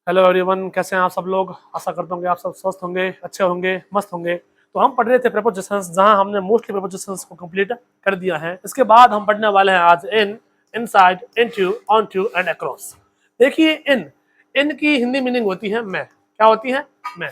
Hello everyone, कैसे हैं आप सब लोग। आशा करता हूँ कि आप सब स्वस्थ होंगे, अच्छे होंगे, मस्त होंगे। तो हम पढ़ रहे थे प्रीपोजिशंस, जहां हमने मोस्टली प्रीपोजिशंस को कंप्लीट कर दिया है। इसके बाद हम पढ़ने वाले हैं आज in, inside, into, onto and across. देखिए, इन की हिंदी मीनिंग होती है मैं। क्या होती है? मैं।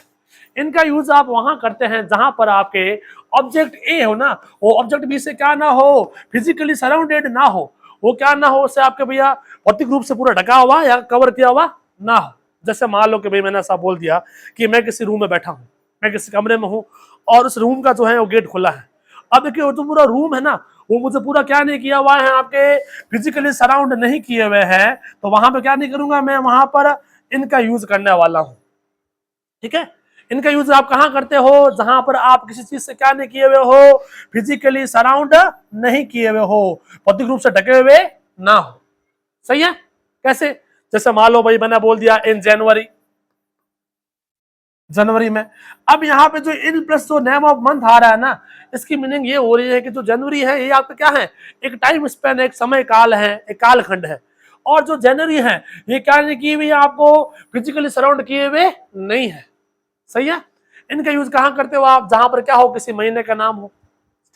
इनका यूज आप वहां करते हैं जहां पर आपके ऑब्जेक्ट ए हो ना, वो ऑब्जेक्ट बी से क्या ना हो, फिजिकली सराउंडेड ना हो, वो क्या ना हो, उससे आपके भैया भौतिक रूप से पूरा ढका हुआ या कवर किया हुआ ना हो। जैसे मान लो कि भाई मैंने ऐसा बोल दिया कि मैं किसी रूम में बैठा हूं, मैं किसी कमरे में हूं और उस रूम का जो है वो गेट खुला है। अब देखिए, वो जो पूरा रूम है ना, वो मुझे पूरा क्या नहीं किया हुआ है, आपके फिजिकली सराउंड नहीं किए हुए हैं, तो वहां पे क्या नहीं करूंगा, मैं वहां पर इनका यूज करने वाला हूं। ठीक है, इनका यूज आप कहां करते हो? जहां पर आप किसी चीज से क्या नहीं किए हुए हो, फिजिकली सराउंड नहीं किए हुए हो, भौतिक रूप से ढके हुए ना हो। सही है? कैसे? जैसे मान लो भाई मैंने बोल दिया इन जनवरी, जनवरी में। अब यहाँ पे जो इन प्लस जो नेम ऑफ मंथ आ रहा है ना, इसकी मीनिंग ये हो रही है कि जो जनवरी है ये आपका क्या है, एक टाइम स्पेन, एक समय काल है, एक कालखंड है। और जो जनवरी है ये क्या नहीं की हुई, आपको फिजिकली सराउंड किए हुए नहीं है। सही है? इनका यूज कहां करते हो आप? जहां पर क्या हो, किसी महीने का नाम हो,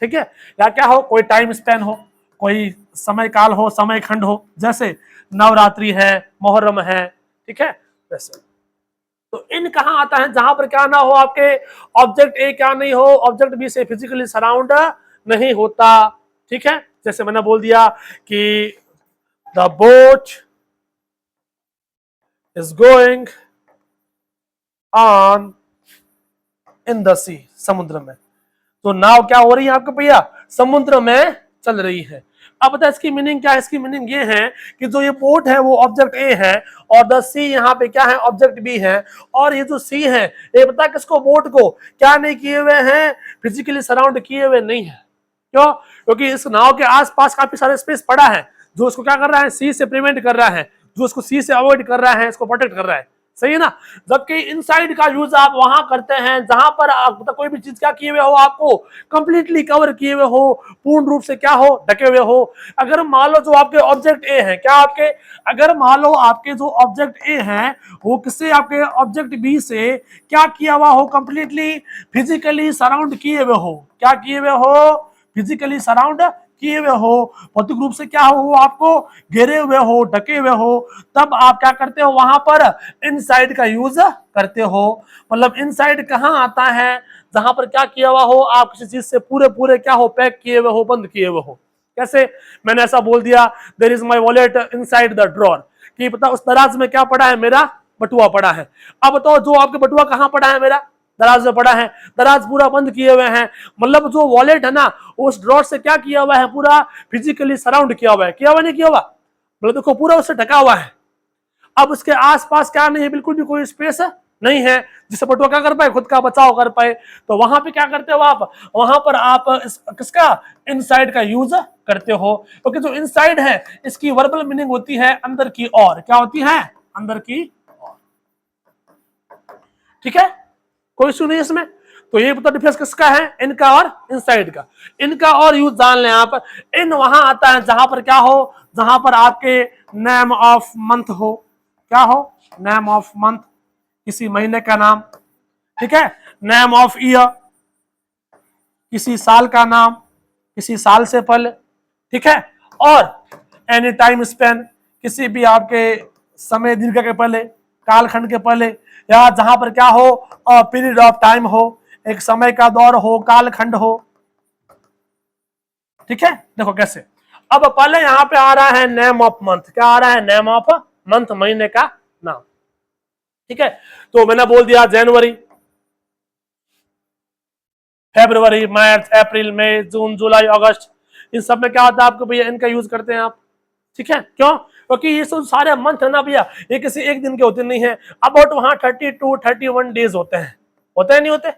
ठीक है, या क्या हो, कोई टाइम स्पेन हो, कोई समय काल हो, समय खंड हो। जैसे नवरात्रि है, मुहर्रम है, ठीक है, वैसे। तो इन कहां आता है? जहां पर क्या ना हो, आपके ऑब्जेक्ट ए क्या नहीं हो, ऑब्जेक्ट बी से फिजिकली सराउंड नहीं होता। ठीक है, जैसे मैंने बोल दिया कि the boat is going on in the sea, समुद्र में। तो नाव क्या हो रही है आपके भैया? समुद्र में चल रही है। अब बता इसकी मीनिंग क्या है? इसकी मीनिंग ये है कि जो ये बोट है वो ऑब्जेक्ट ए है और द सी यहाँ पे क्या है, ऑब्जेक्ट बी है। और ये जो सी है, ये बता किसको, बोट को क्या नहीं किए हुए हैं, फिजिकली सराउंड किए हुए नहीं है। क्यों? क्योंकि इस नाव के आसपास काफी सारे स्पेस पड़ा है जो इसको क्या कर रहा है, सी से प्रिवेंट कर रहा है, जो इसको सी से अवॉइड कर रहा है, इसको प्रोटेक्ट कर रहा है। सही है ना? जबकि इनसाइड का यूज आप वहां करते हैं जहां पर आप कोई भी चीज क्या किए हुए हो, आपको कंप्लीटली कवर किए हुए हो, पूर्ण रूप से क्या हो, ढके हुए हो। अगर मान लो जो आपके ऑब्जेक्ट ए है, क्या आपके, अगर मान लो आपके जो ऑब्जेक्ट ए है वो किससे, आपके ऑब्जेक्ट बी से क्या किया हुआ हो, कंप्लीटली फिजिकली सराउंड किए हुए हो। क्या किए हुए हो? फिजिकली सराउंड किए हुए हो, भौतिक रूप से क्या हो, आपको घेरे हुए हो, ढके हुए हो। तब आप क्या करते हो, वहां पर इनसाइड का यूज करते हो। मतलब इनसाइड कहां आता है? जहां पर क्या किया हुआ हो, आप किसी चीज से पूरे पूरे क्या हो, पैक किए हुए हो, बंद किए हुए हो। कैसे? मैंने ऐसा बोल दिया, there is my wallet inside the drawer, कि पता उस दराज में क्या पड़ा है, मेरा बटुआ पड़ा है। अब बताओ जो आपके बटुआ कहां पड़ा है, मेरा दराज में पड़ा है, दराज पूरा बंद किए हुए हैं। मतलब जो वॉलेट है ना, उस ड्रॉर से क्या किया हुआ है, पूरा फिजिकली सराउंड किया हुआ है। किया हुआ नहीं किया हुआ? मतलब देखो पूरा उससे ढका हुआ है। अब उसके आसपास क्या नहीं है, बिल्कुल भी कोई स्पेस नहीं है जिससे बटुआ क्या कर पाए, खुद का बचाव कर पाए। तो वहां पे क्या करते हो आप? वहां पर आप किसका, इनसाइड का यूज करते हो। क्योंकि तो जो इनसाइड है इसकी वर्बल मीनिंग होती है अंदर की ओर। क्या होती है? अंदर की ओर। ठीक है, कोई इशू नहीं है इसमें। तो ये पता डिफरेंस किसका है, इनका और इनसाइड का। इनका और यूज जान लें आप। इन वहां आता है जहां पर क्या हो, जहां पर आपके नेम ऑफ मंथ हो। क्या हो? नेम ऑफ मंथ, किसी महीने का नाम। ठीक है, नेम ऑफ ईयर, किसी साल का नाम, किसी साल से पहले। ठीक है, और एनी टाइम स्पेन, किसी भी आपके समय दीर्घ के पहले, कालखंड के पहले, या जहां पर क्या हो, पीरियड ऑफ टाइम हो, एक समय का दौर हो, कालखंड हो। ठीक है, देखो कैसे। अब पहले यहां पे आ रहा है नेम ऑफ मंथ। क्या आ रहा है? नेम ऑफ मंथ, महीने का नाम। ठीक है, तो मैंने बोल दिया जनवरी, फरवरी, मार्च, अप्रैल, मई, जून, जुलाई, अगस्त। इन सब में क्या होता है आपको भैया, इनका यूज करते हैं आप। ठीक है, क्यों? क्योंकि ये सब सारे मंथ है ना भैया, ये किसी एक दिन के होते नहीं है। अबाउट वहां 32 31 डेज होते हैं। होते हैं नहीं होते?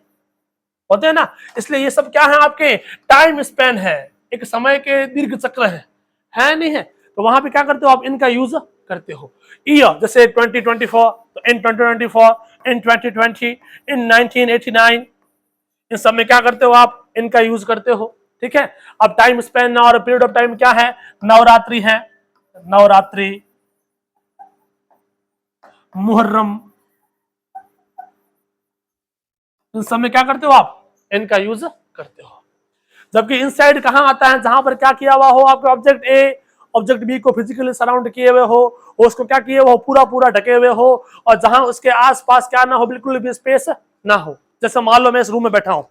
होते हैं ना। इसलिए ये सब क्या है, आपके टाइम स्पेन है, एक समय के दीर्घ चक्र है नहीं है? तो वहां पे क्या करते हो आप, इनका यूज करते हो। ईयर, जैसे 2024, तो इन 2024, इन 2020, इन 1989, इन सब में क्या करते हो आप, इनका यूज करते हो। ठीक है, अब टाइम स्पेन और पीरियड ऑफ टाइम क्या है, नवरात्रि है, नवरात्रि, मुहर्रम, इन सब में क्या करते हो आप, इनका यूज करते हो। जबकि इनसाइड कहाँ आता है, जहां पर क्या किया हुआ हो आपके ऑब्जेक्ट ए ऑब्जेक्ट बी को फिजिकली सराउंड किए हुए हो, उसको क्या किए हो, पूरा पूरा ढके हुए हो, और जहां उसके आसपास क्या ना हो, बिल्कुल भी स्पेस ना हो। जैसे मान लो मैं इस रूम में बैठा हूं,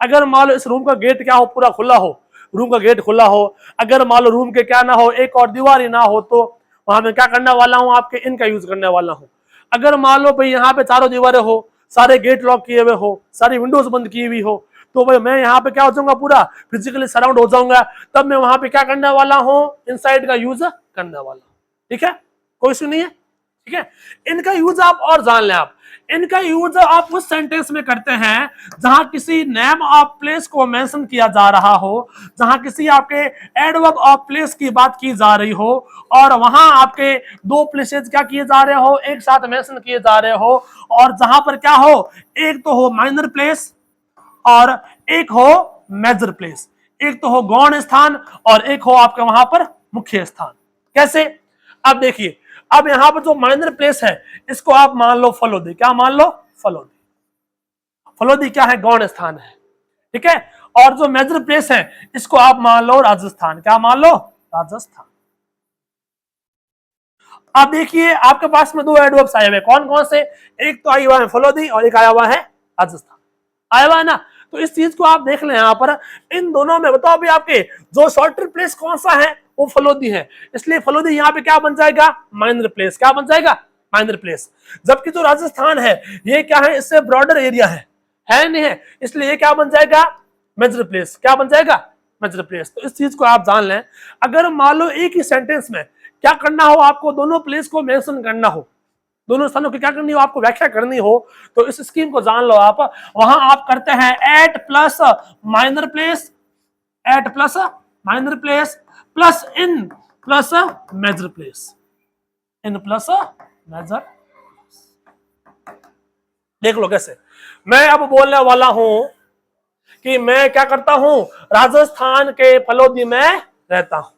अगर मान लो इस रूम का गेट क्या हो, पूरा खुला हो, रूम का गेट खुला हो, अगर मान लो रूम के क्या ना हो, एक और दीवार ही ना हो, तो वहां मैं क्या करने वाला हूं, आपके इनका यूज करने वाला हूं। अगर मान लो भाई यहाँ पे चारों दीवारें हो, सारे गेट लॉक किए हुए हो, सारी विंडोज बंद की हुई हो, तो भाई मैं यहाँ पे क्या हो जाऊंगा, पूरा फिजिकली सराउंड हो जाऊंगा, तब मैं वहां पे क्या करने वाला हूँ, इनसाइड का यूज करने वाला हूँ। ठीक है, कोई इशू नहीं है। ठीक है, इनका यूज आप और जान लें। आप इनका यूज आप उस सेंटेंस में करते हैं जहां किसी नेम ऑफ प्लेस को मेंशन किया जा रहा हो, जहां किसी आपके एडवर्ब ऑफ प्लेस की बात की जा रही हो, और वहां आपके दो प्लेसेस क्या किए जा रहे हो, एक साथ मेंशन किए जा रहे हो, और जहां पर क्या हो, एक तो हो माइनर प्लेस और एक हो मेजर प्लेस, एक तो हो गौण स्थान और एक हो आपके वहां पर मुख्य स्थान। कैसे, अब देखिए, अब यहां पर जो माइनर प्लेस है इसको आप मान लो फलोदी, क्या मान लो, फलोदी। फलोदी क्या है, गौण स्थान है। ठीक है, और जो मेजर प्लेस है इसको आप मान लो राजस्थान, क्या मान लो, राजस्थान। अब देखिए आपके पास में दो एडवर्ब्स आए हुए, कौन कौन से, एक तो आई हुआ है फलोदी और एक आया हुआ है राजस्थान, आया हुआ है ना। तो इस चीज को आप देख लें यहां पर, इन दोनों में बताओ अभी आपके जो शॉर्टर प्लेस कौन सा है, वो फलोदी है, इसलिए फलोदी यहाँ पे क्या बन जाएगा, माइनर प्लेस, क्या बन जाएगा, माइनर प्लेस। जबकि जो राजस्थान है ये क्या है, इससे ब्रॉडर एरिया है नहीं है, इसलिए ये क्या बन जाएगा, मेजर प्लेस, क्या बन जाएगा, मेजर प्लेस। तो इस चीज को आप जान लें, अगर मान लो एक ही सेंटेंस में क्या करना हो आपको, दोनों प्लेस को मेंशन करना हो, दोनों स्थानों की क्या करनी हो, आपको व्याख्या करनी हो, तो इस स्कीम को जान लो आप। वहां आप करते हैं at plus minor place, at plus minor place plus in plus major place, in plus major. देख लो कैसे, मैं अब बोलने वाला हूं कि मैं क्या करता हूं, राजस्थान के फलोदी में रहता हूं,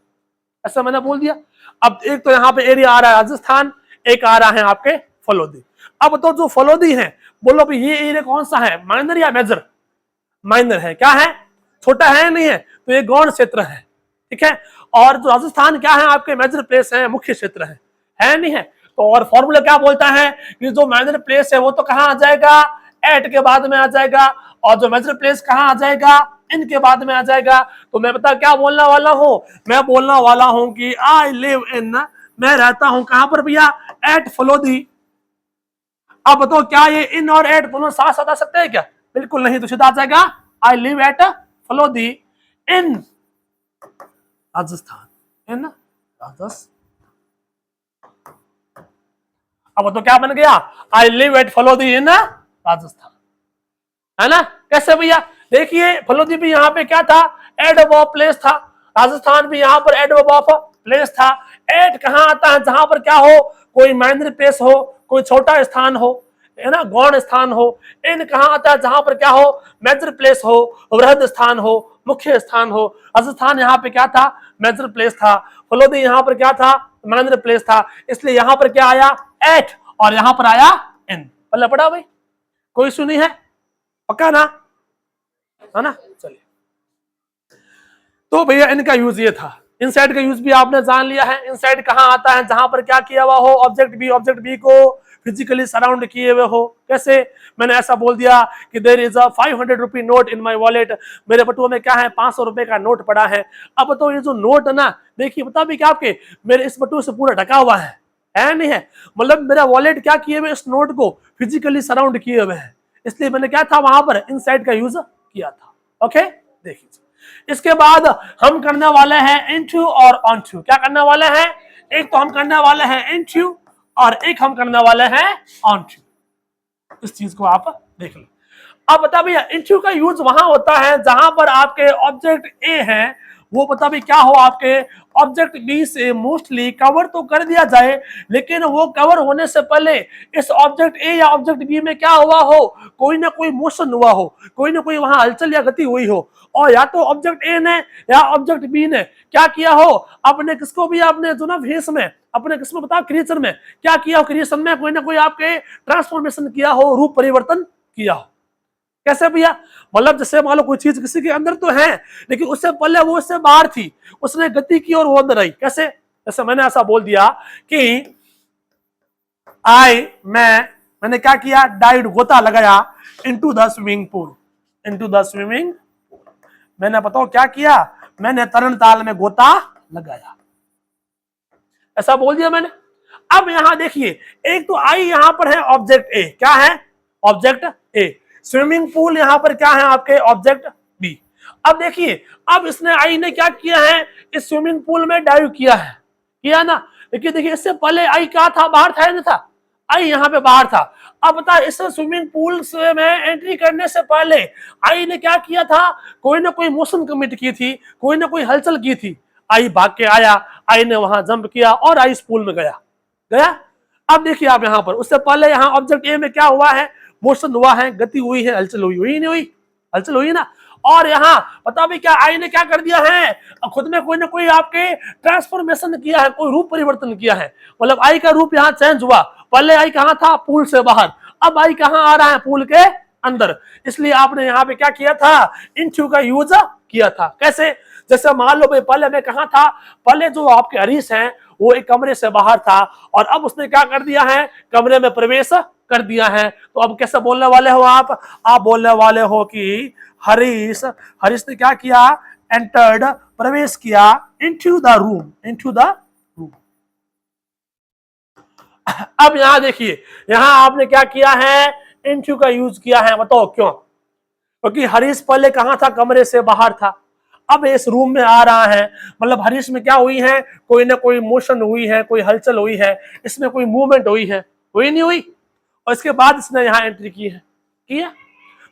ऐसा मैंने बोल दिया। अब एक तो यहां पे एरिया आ रहा है राजस्थान, एक आ रहा है आपके फलोदी। अब तो जो फलोदी है, बोलो भी ये एरिया कौन सा है, माइनर या मेजर, माइनर है, क्या है, छोटा है नहीं है, तो ये गौण क्षेत्र है। ठीक है, और जो राजस्थान क्या है आपके, मेजर प्लेस है, मुख्य क्षेत्र है नहीं है। तो और फॉर्मूला क्या बोलता है कि जो मेजर प्लेस है वो तो कहां आ जाएगा, एट के बाद में आ जाएगा, और जो मेजर प्लेस कहां आ जाएगा, इनके बाद में आ जाएगा। तो मैं बता क्या बोलने वाला हूं, मैं बोलने वाला हूं कि आई लिव इन, मैं रहता हूं कहां पर भैया, एट फलोदी। अब बताओ क्या ये इन और एट दोनों साथ साथ आ सकते हैं क्या, बिल्कुल नहीं, तो सीधा आ जाएगा आई लिव एट फलोदी इन राजस्थान, इन राजस्थान। अब तो क्या बन गया, आई लिव एट फलोदी इन राजस्थान, है ना। कैसे भैया, देखिए फलोदी भी यहाँ पे क्या था, एडवर्ब ऑफ प्लेस था, राजस्थान भी यहाँ पर एडवर्ब ऑफ प्लेस था। एट कहाँ आता है, जहां पर क्या हो, कोई माइनर प्लेस हो, कोई छोटा स्थान हो, है ना, गौण स्थान हो। इन कहाँ आता है, जहां पर क्या हो, मेजर प्लेस हो, वृहद स्थान हो, मुख्य स्थान हो। राजस्थान यहाँ पे क्या था, मेजर प्लेस था। फलोदी यहाँ पर क्या था, माइनर प्लेस था, इसलिए यहाँ पर क्या आया, एट, और यहाँ पर आया इन। पल्ला पड़ा भाई, कोई इशू नहीं है, पक्का ना, है ना। चलिए, तो भैया इनका यूज ये था, इनसाइड का यूज भी आपने जान लिया है। इनसाइड कहां आता है, जहां पर क्या किया हुआ हो, ऑब्जेक्ट बी को फिजिकली सराउंड किए हुए हो। कैसे, मैंने ऐसा बोल दिया कि there is a 500 rupee note in my wallet, मेरे बटुए में क्या है, 500 रुपए का नोट पड़ा है। अब तो ये जो नोट है ना, देखिए बता भी क्या आपके, मेरे इस बटुए से पूरा ढका हुआ है नहीं है, मतलब मेरा वॉलेट क्या किए हुए, इस नोट को फिजिकली सराउंड किए हुए है, इसलिए मैंने क्या था वहां पर इनसाइड का यूज किया था। ओके, देखिए इसके बाद हम करने वाले हैं इनटू और ऑनटू। क्या करने वाले हैं, एक तो हम करने वाले हैं इनटू और एक हम करने वाले हैं ऑनटू। इस चीज को आप देख लो। अब बता भैया, इनटू का यूज वहां होता है जहां पर आपके ऑब्जेक्ट ए है, वो बता भी क्या हो, आपके ऑब्जेक्ट बी से मोस्टली कवर तो कर दिया जाए, लेकिन वो कवर होने से पहले इस ऑब्जेक्ट ए या ऑब्जेक्ट बी में क्या हुआ हो, कोई ना कोई मोशन हुआ हो, कोई ना कोई वहां हलचल या गति हुई हो, और या तो ऑब्जेक्ट ए ने या ऑब्जेक्ट बी ने क्या किया हो, अपने किसको भी आपने जो ना फेस में, अपने किसमें बताओ, क्रिएचर में क्या किया हो, क्रिएशन में कोई ना कोई आपके ट्रांसफॉर्मेशन किया हो, रूप परिवर्तन किया हो। कैसे भैया? मतलब जैसे मान लो कोई चीज किसी के अंदर तो है, लेकिन उससे पहले वो उससे बाहर थी, उसने गति की और वो अंदर आई। कैसे? जैसे मैंने ऐसा बोल दिया कि मैंने क्या किया, डाइव, गोता लगाया into the swimming pool, into the swimming. मैंने बताओ क्या किया, मैंने तरण ताल में गोता लगाया, ऐसा बोल दिया मैंने। अब यहां देखिए, एक तो आई यहां पर है ऑब्जेक्ट ए, क्या है? Object A. स्विमिंग पूल यहां पर क्या है आपके? Object B. अब देखिए, अब इसने आई ने क्या किया है, इस स्विमिंग पूल में डाइव किया है, किया ना? लेकिन देखिए, इससे पहले आई क्या था? बाहर था या नहीं था? आई यहाँ पे बाहर था। अब बता, इस स्विमिंग पूल से में एंट्री करने से पहले आई ने क्या किया था? कोई ना कोई मोशन कमिट की थी, कोई ना कोई हलचल की थी। आई भाग के आया, आई ने वहां जंप किया और आई इस पूल में गया, गया। अब देखिए आप यहां पर, उससे पहले यहां ऑब्जेक्ट ए में क्या हुआ है? मोशन हुआ है, गति हुई है, हलचल हुई, हुई नहीं हुई? हलचल हुई ना। और यहाँ पता भी क्या, आई ने क्या कर दिया है, खुद में कोई ना कोई आपके ट्रांसफॉर्मेशन किया है, कोई रूप परिवर्तन किया है। मतलब आई का रूप यहाँ चेंज हुआ। पहले आई कहाँ था? पूल से बाहर। अब आई कहाँ आ रहा है? पूल के अंदर। इसलिए आपने यहाँ पे क्या किया था? इनटू का यूज किया था। कैसे? जैसे मान लो भाई, पहले मैं कहाँ था? पहले जो आपके हरीश हैं वो एक कमरे से बाहर था, और अब उसने क्या कर दिया है? कमरे में प्रवेश कर दिया है। तो अब कैसे बोलने वाले हो आप? आप बोलने वाले हो कि हरीश, हरीश ने क्या किया? एंटर्ड, प्रवेश किया, into the room, into the room. अब यहां देखिए, यहां आपने क्या किया है? इनटू का यूज किया है। बताओ क्यों? क्योंकि हरीश पहले कहां था? कमरे से बाहर था, अब इस रूम में आ रहा है। मतलब हरीश में क्या हुई है? कोई ना कोई मोशन हुई है, कोई हलचल हुई है, इसमें कोई मूवमेंट हुई है, हुई नहीं हुई? और इसके बाद इसने यहाँ एंट्री की है, किया।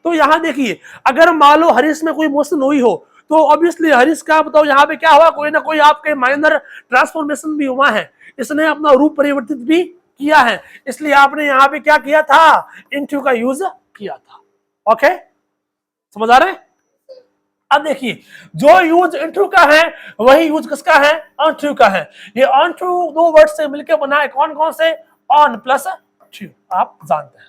तो यहाँ देखिए, अगर मान लो हरीश में कोई मोशन हुई हो, तो ऑब्वियसली हरीश का बताओ यहाँ पे क्या हुआ? कोई ना कोई आपके माइनर ट्रांसफॉर्मेशन भी हुआ है, इसने अपना रूप परिवर्तित भी किया है। इसलिए आपने यहाँ पे क्या किया था? इनटू का यूज किया था। ओके, समझ आ रहे हैं? अब देखिए, जो यूज इनटू का है वही यूज किसका है? ऑनटू का है। ये ऑनटू दो वर्ड से मिलकर बना है, कौन कौन से? ऑन प्लस टू, आप जानते हैं।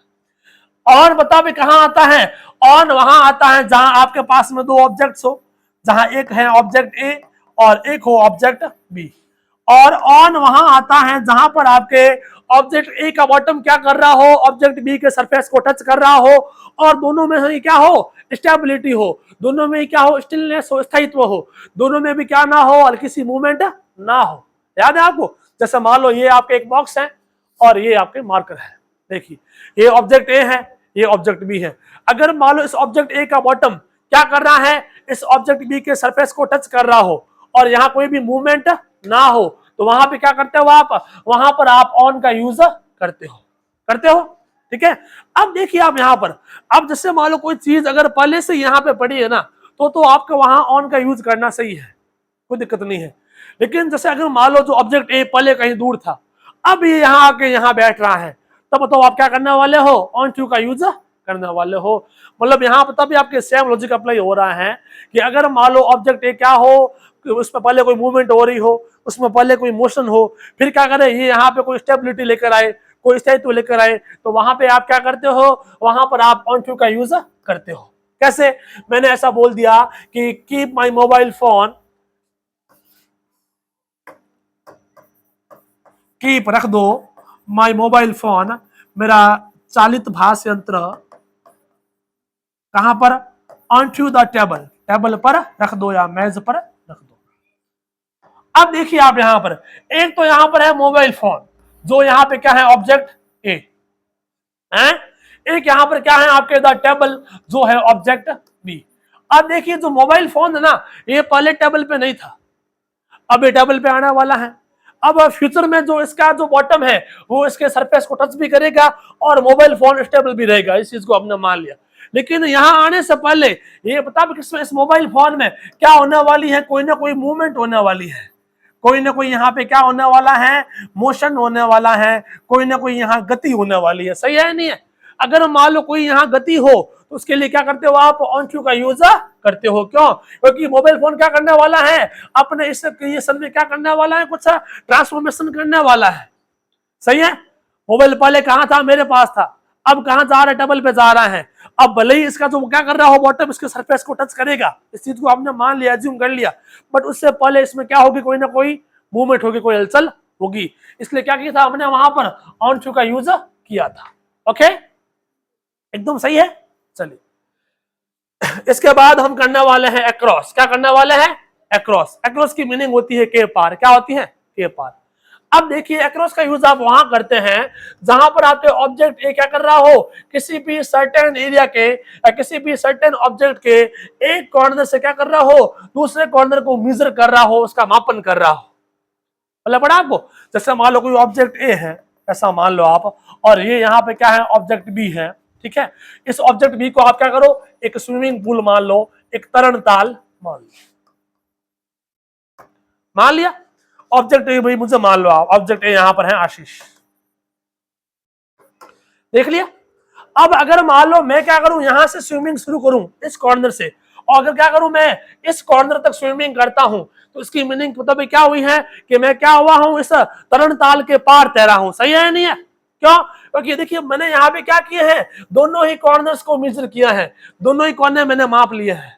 ऑन बता भी कहां आता है? ऑन वहां आता है जहां आपके पास में दो ऑब्जेक्ट्स हो, जहां एक है ऑब्जेक्ट ए और एक हो ऑब्जेक्ट बी। और ऑन वहां आता है जहां पर आपके ऑब्जेक्ट ए का बॉटम क्या कर रहा हो? ऑब्जेक्ट बी के सरफेस को टच कर रहा हो, और दोनों में ही क्या हो? स्टेबिलिटी हो, दोनों में क्या हो? स्टिलनेस हो, स्थायित्व हो, दोनों में भी क्या ना हो? हल्की सी मूवमेंट ना हो। याद है आपको? जैसे मान लो ये आपके एक बॉक्स है और ये आपके मार्कर है। देखिए, ये ऑब्जेक्ट ए है, ये ऑब्जेक्ट बी है। अगर मान लो इस ऑब्जेक्ट ए का बॉटम क्या कर रहा है? इस ऑब्जेक्ट बी के सरफेस को टच कर रहा हो, और यहाँ कोई भी मूवमेंट ना हो, तो वहां पे क्या करते हो आप? वहां पर आप ऑन का यूज करते हो, करते हो। ठीक है। अब देखिए आप यहाँ पर, अब जैसे मान लो कोई चीज अगर पहले से यहाँ पे पड़ी है ना, तो आपका वहां ऑन का यूज करना सही है, कोई दिक्कत नहीं है। लेकिन जैसे अगर मान लो जो ऑब्जेक्ट ए पहले कहीं दूर था, अब ये यहाँ आके यहाँ बैठ रहा है, तब बताओ आप क्या करने वाले हो? ऑन टू का यूज करने वाले हो। मतलब यहाँ पर तभी आपके सेम लॉजिक अप्लाई हो रहा है कि अगर मान लो ऑब्जेक्ट ए क्या हो, उसमें पहले कोई मूवमेंट हो रही हो, उसमें पहले कोई मोशन हो, फिर क्या करे? ये यहाँ पे कोई स्टेबिलिटी लेकर आए, कोई स्थायित्व लेकर आए, तो वहां पे आप क्या करते हो? वहां पर आप ऑन टू का यूज करते हो। कैसे? मैंने ऐसा बोल दिया कि keep my mobile phone, keep रख दो, माई मोबाइल फोन, मेरा चालित भाष यंत्र कहां पर? On to the table, table पर रख दो या मेज पर रख दो। अब देखिए आप यहां पर, एक तो यहां पर है मोबाइल फोन, जो यहां पे क्या है? ऑब्जेक्ट ए है। एक यहां पर क्या है आपके? द टेबल, जो है ऑब्जेक्ट बी। अब देखिए, जो मोबाइल फोन है ना, ये पहले टेबल पे नहीं था, अब ये टेबल पे आने वाला है। अब फ्यूचर में जो इसका जो बॉटम है वो इसके सरफेस को टच भी करेगा, और मोबाइल फोन स्टेबल भी रहेगा, इस चीज को हमने मान लिया। लेकिन यहां आने से पहले ये बता किसमें, इस मोबाइल फोन में क्या होने वाली है? कोई ना कोई मूवमेंट होने वाली है, कोई ना कोई यहाँ पे क्या होने वाला है? मोशन होने वाला है, कोई ना कोई यहाँ गति होने वाली है। सही है नहीं है? अगर मान लो कोई यहाँ गति हो, तो उसके लिए क्या करते हो आप? ऑन टू का यूज करते हो। क्यों? क्योंकि मोबाइल फोन क्या करने वाला है? अपने इस क्रिएशन में क्या करने वाला है? कुछ ट्रांसफॉर्मेशन करने वाला है। सही है? मोबाइल पहले कहाँ था? मेरे पास था, अब कहां जा रहा है, टेबल पे जा रहा है। अब भले ही इसका जो क्या कर रहा हो बॉटम इसके सरफेस को टच करेगा, इस चीज को हमने मान लिया, एज्यूम कर लिया, बट उससे पहले इसमें क्या होगी, कोई ना कोई मूवमेंट होगी, कोई हलचल होगी। इसलिए क्या किया था हमने वहां पर ऑन टू का यूज किया था। ओके, एकदम सही है। चलिए इसके बाद हम करने वाले हैं अक्रॉस। क्या करने वाले हैं, अक्रॉस। अक्रॉस की मीनिंग होती है के पार। क्या होती है, के पार। अब देखिए अक्रॉस का यूज आप वहां करते हैं जहां पर आपके ऑब्जेक्ट ए क्या कर रहा हो, किसी भी सर्टेन एरिया के या किसी भी सर्टेन ऑब्जेक्ट के एक कॉर्नर से क्या कर रहा हो, दूसरे कॉर्नर को मेजर कर रहा हो, उसका मापन कर रहा हो। मतलब पड़ा आपको, जैसे मान लो कोई ऑब्जेक्ट ए है, ऐसा मान लो आप, और ये यहाँ पे क्या है, ऑब्जेक्ट बी है। ठीक है, इस ऑब्जेक्ट बी को आप क्या करो, एक स्विमिंग पूल मान लो, एक तरण ताल मान लो, मान लिया। ऑब्जेक्ट ए भाई मुझे मान लो आप, ऑब्जेक्ट ए यहां पर है आशीष, देख लिया। अब अगर मान लो मैं क्या करूं, यहां से स्विमिंग शुरू करूं इस कॉर्नर से, और अगर क्या करूं मैं इस कॉर्नर तक स्विमिंग करता हूं, तो इसकी मीनिंग मतलब क्या हुई है कि मैं क्या हुआ हूं, इस तरण ताल के पार तैरा हूं। सही है नहीं है, क्यों, क्योंकि देखिए मैंने यहाँ पे क्या किए हैं, दोनों ही कॉर्नर्स को मेजर किया है, दोनों ही कॉर्नर मैंने माप लिए हैं।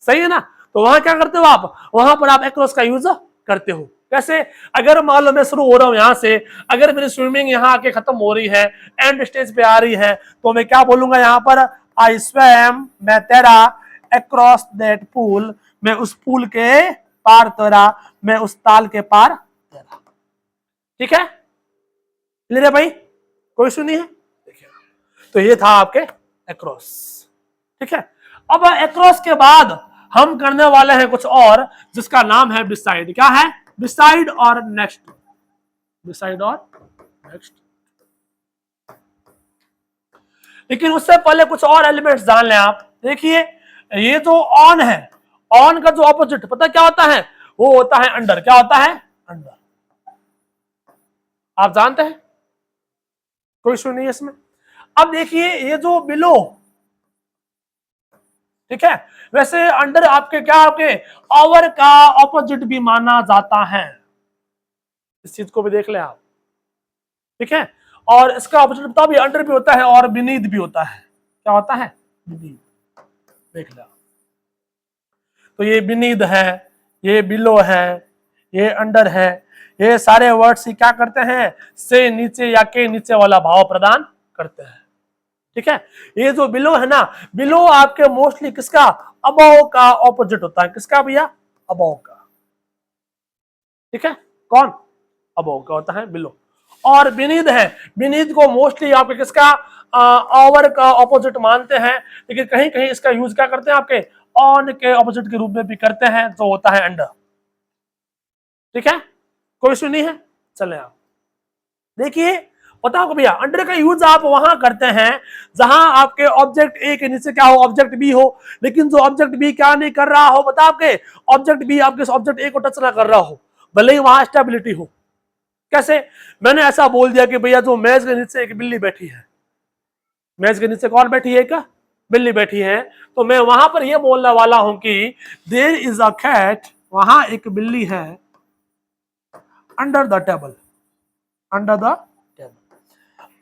सही है ना, तो वहां क्या करते हो आप, वहां पर आप अक्रॉस का यूज करते हो। कैसे, अगर मान लो मैं शुरू हो रहा हूं यहां से, अगर मेरी स्विमिंग यहां आके खत्म हो रही है, एंड स्टेज पे आ रही है, तो मैं क्या बोलूंगा यहां पर, आई स्वैम, मैं तैरा, अक्रॉस दैट पूल, मैं उस पूल के पार तैरा, मैं उस ताल के पार तैरा। ठीक है, क्लियर है भाई, कोई इशू नहीं है। देखिए तो ये था आपके अक्रॉस। ठीक है, अब अक्रॉस के बाद हम करने वाले हैं कुछ और, जिसका नाम है बिसाइड। क्या है, बिसाइड और नेक्स्ट, बिसाइड और नेक्स्ट। लेकिन उससे पहले कुछ और एलिमेंट्स जान लें आप। देखिए ये जो ऑन है, ऑन का जो ऑपोजिट पता क्या होता है, वो होता है अंडर। क्या होता है, अंडर, आप जानते हैं, कोई इशू नहीं है इसमें। अब देखिए ये जो बिलो, ठीक है, वैसे अंडर आपके क्या, आपके ओवर का ऑपोजिट भी माना जाता है, इस चीज को भी देख ले आप। ठीक है, और इसका ऑपोजिट बता भी, अंडर भी होता है और बीनीथ भी होता है। क्या होता है, बीनीथ, देख ले आप। तो ये बीनीथ है, ये बिलो है, ये अंडर है, ये सारे वर्ड्स क्या करते हैं, से नीचे या के नीचे वाला भाव प्रदान करते हैं। ठीक है, ये जो बिलो है ना, बिलो आपके मोस्टली किसका, अबव का ऑपोजिट होता है। किसका भैया, अबव का। ठीक है, कौन, अबव का होता है बिलो। और बीनीथ है, बीनीथ को मोस्टली आपके किसका, ओवर का ऑपोजिट मानते हैं, लेकिन कहीं कहीं इसका यूज क्या करते हैं, आपके ऑन के ऑपोजिट के रूप में भी करते हैं, जो होता है अंडर। ठीक है, कोई इशू नहीं है। चले आप देखिए, बताओ भैया अंडर का यूज आप वहां करते हैं जहां आपके ऑब्जेक्ट ए के नीचे क्या हो, ऑब्जेक्ट बी हो, लेकिन जो ऑब्जेक्ट बी क्या नहीं कर रहा हो, बताओ आपके ऑब्जेक्ट बी आपके ऑब्जेक्ट ए को टच ना कर रहा हो, भले ही वहां स्टेबिलिटी हो। कैसे, मैंने ऐसा बोल दिया कि भैया जो मेज के नीचे एक बिल्ली बैठी है, मेज के नीचे कौन बैठी है, एक बिल्ली बैठी है, तो मैं वहां पर यह बोलने वाला हूं कि देयर इज अ कैट, वहां एक बिल्ली है, under the table, under the table.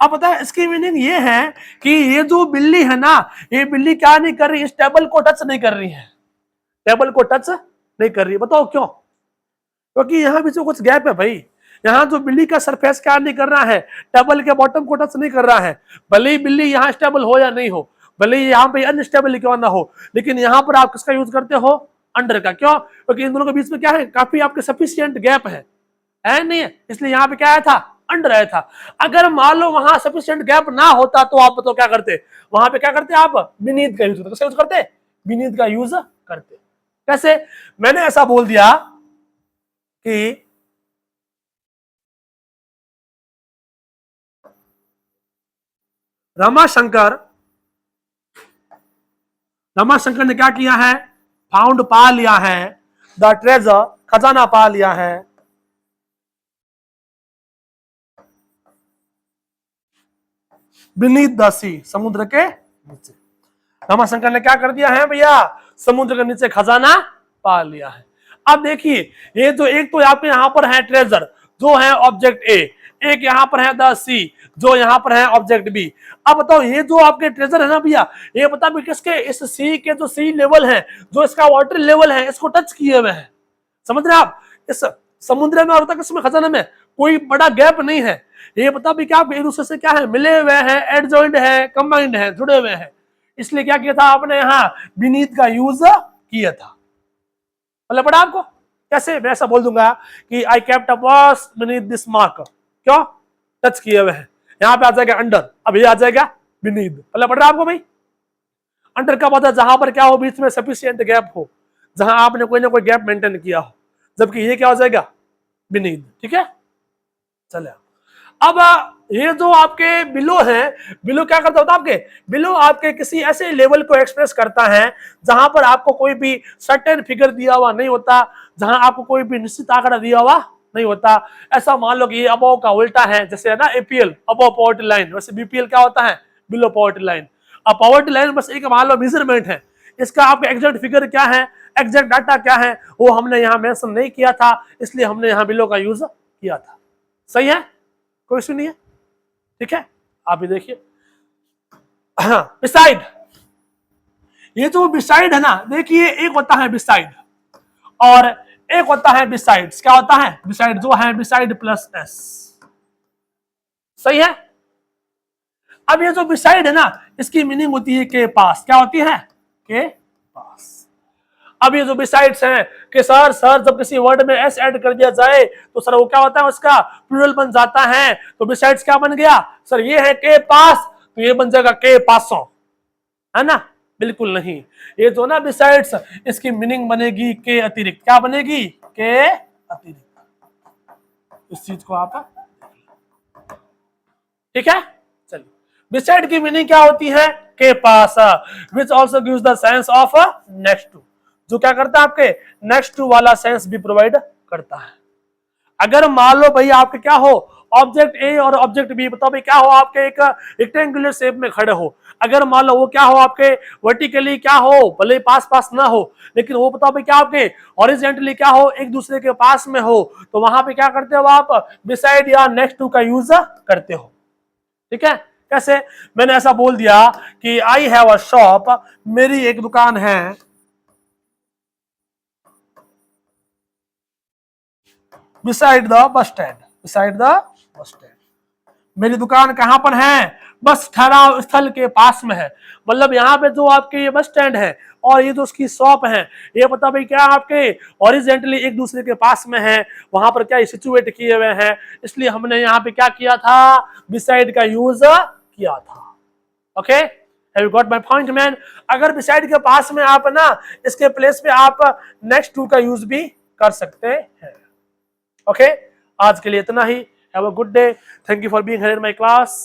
अब पता है इसकी मीनिंग ये है कि ये जो बिल्ली है ना, ये बिल्ली क्या नहीं कर रही, इस टेबल को टच नहीं कर रही है, टेबल को टच नहीं कर रही। बताओ क्यों, क्योंकि यहाँ भी जो कुछ गैप है भाई, यहाँ जो बिल्ली का सरफेस क्या नहीं कर रहा है, टेबल के बॉटम को टच नहीं कर रहा है। भले ही बिल्ली यहाँ स्टेबल हो या नहीं हो, भले ही यहाँ पे अनस्टेबल क्यों ना हो, लेकिन यहाँ पर आप किसका यूज करते हो, अंडर का। क्यों, क्योंकि इन दोनों के बीच में क्या है, काफी आपके सफिशिएंट गैप है नहीं है, इसलिए यहाँ पे क्या आया था, अंडर आया था। अगर मान लो वहां सफिशिएंट गैप ना होता तो आप तो क्या करते, वहां पे क्या करते आप, बीनीथ का यूज करते। किसका यूज करते, बीनीथ का यूज करते। कैसे, मैंने ऐसा बोल दिया कि रमाशंकर ने क्या किया है, फाउंड पा लिया है, द ट्रेजर खजाना पा लिया है, बीनीथ द सी, समुद्र के नीचे। रमाशंकर ने क्या कर दिया है भैया, समुद्र के नीचे खजाना पा लिया है। अब देखिए ये जो एक तो आपके यहां पर है ट्रेजर, जो है ऑब्जेक्ट ए, एक यहाँ पर है द सी, जो यहाँ पर है ऑब्जेक्ट बी। अब बताओ ये जो आपके ट्रेजर है ना भैया, ये बता भी किसके, इस सी के जो सी लेवल है, जो इसका वाटर लेवल है, इसको टच किए हुए है। समझ रहे आप, इस समुद्र में और तक इसमें खजाने में कोई बड़ा गैप नहीं है। ये बता भी क्या एक दूसरे से क्या है, मिले हुए हैं, एडजॉइंट है, कंबाइंड है, जुड़े हुए हैं। इसलिए क्या किया था आपने यहाँ बीनीथ का यूज किया था। मतलब पड़ा आपको कैसे, मैं ऐसा बोल दूंगा कि I kept a watch beneath this mark, क्यों टच किए हुए हैं। यहाँ पे आ जाएगा अंडर, अब ये आ जाएगा बीनीथ। मतलब पड़ रहा आपको भाई, अंडर का मतलब जहां पर क्या हो, बीच में सफिशिएंट गैप हो, जहां आपने कोई ना कोई गैप मेंटेन किया हो, जबकि ये क्या हो जाएगा बीनीथ। ठीक है, चले। अब ये जो आपके बिलो है, बिलो क्या करता होता है आपके, बिलो आपके किसी ऐसे लेवल को एक्सप्रेस करता है जहां पर आपको कोई भी सर्टेन फिगर दिया हुआ नहीं होता, जहां आपको कोई भी निश्चित आंकड़ा दिया हुआ नहीं होता। ऐसा मान लो कि ये अबव का उल्टा है, जैसे है ना एपीएल अबव पॉवर्टी लाइन, वैसे बीपीएल क्या होता है, बिलो पॉवर्टी लाइन। अब पॉवर्टी लाइन बस एक मान लो मेजरमेंट है, इसका आपका एग्जैक्ट फिगर क्या है, एग्जैक्ट डाटा क्या है, वो हमने यहाँ मेंशन नहीं किया था, इसलिए हमने यहाँ बिलो का यूज किया था। सही है, कोई इशू नहीं है। ठीक है, आप भी देखिए। बिसाइड, ये जो बिसाइड है ना, देखिए एक होता है बिसाइड और एक होता है बिसाइड्स। क्या होता है बिसाइड, जो है बिसाइड प्लस एस। सही है। अब ये जो बिसाइड है ना, इसकी मीनिंग होती है के पास। क्या होती है, के पास। अब ये जो बिसाइड्स हैं कि सर जब किसी वर्ड में एस ऐड कर दिया जाए तो सर वो क्या होता है, उसका प्लूरल बन जाता है। तो बिसाइड्स क्या बन गया सर, ये है के पास, तो ये बन जाएगा के पासों, है ना। बिल्कुल नहीं, ये जो ना बिसाइड्स, इसकी मीनिंग बनेगी के अतिरिक्त। क्या बनेगी, के अतिरिक्त। इस चीज को आप, ठीक है। चलिए, बिसाइड की मीनिंग क्या होती है, के पास, which also gives the sense of next to, जो क्या करता है आपके नेक्स्ट टू वाला सेंस भी प्रोवाइड करता है। अगर मान लो भाई आपके क्या हो, ऑब्जेक्ट ए और ऑब्जेक्ट बी, बताओ भाई क्या हो, आपके एक रेक्टेंगुलर शेप में खड़े हो। अगर मान लो वो क्या हो आपके वर्टिकली क्या हो, भले पास पास ना हो, लेकिन वो बताओ भाई क्या आपके हॉरिजॉन्टली क्या हो, एक दूसरे के पास में हो, तो वहां पे क्या करते हो आप, बिसाइड या नेक्स्ट टू का यूज करते हो। ठीक है, कैसे, मैंने ऐसा बोल दिया कि आई हैव अ शॉप, मेरी एक दुकान है, beside the bus stand, beside the bus stand. मेरी दुकान कहां पर है, बस ठहराव स्थल के पास में है। मतलब यहाँ पे जो आपके ये बस स्टैंड है और ये जो उसकी शॉप है, ये पता भाई क्या आपके हॉरिजॉन्टली एक दूसरे के पास में है, वहां पर क्या सिचुएट किए हुए हैं, इसलिए हमने यहाँ पे क्या किया था, बिसाइड का यूज किया था। Okay, have you got my point man. अगर बिसाइड के पास में आप ना, इसके प्लेस पे आप नेक्स्ट टू का यूज भी कर सकते हैं। ओके, आज के लिए इतना ही। Have a good day, thank you for being here in my class.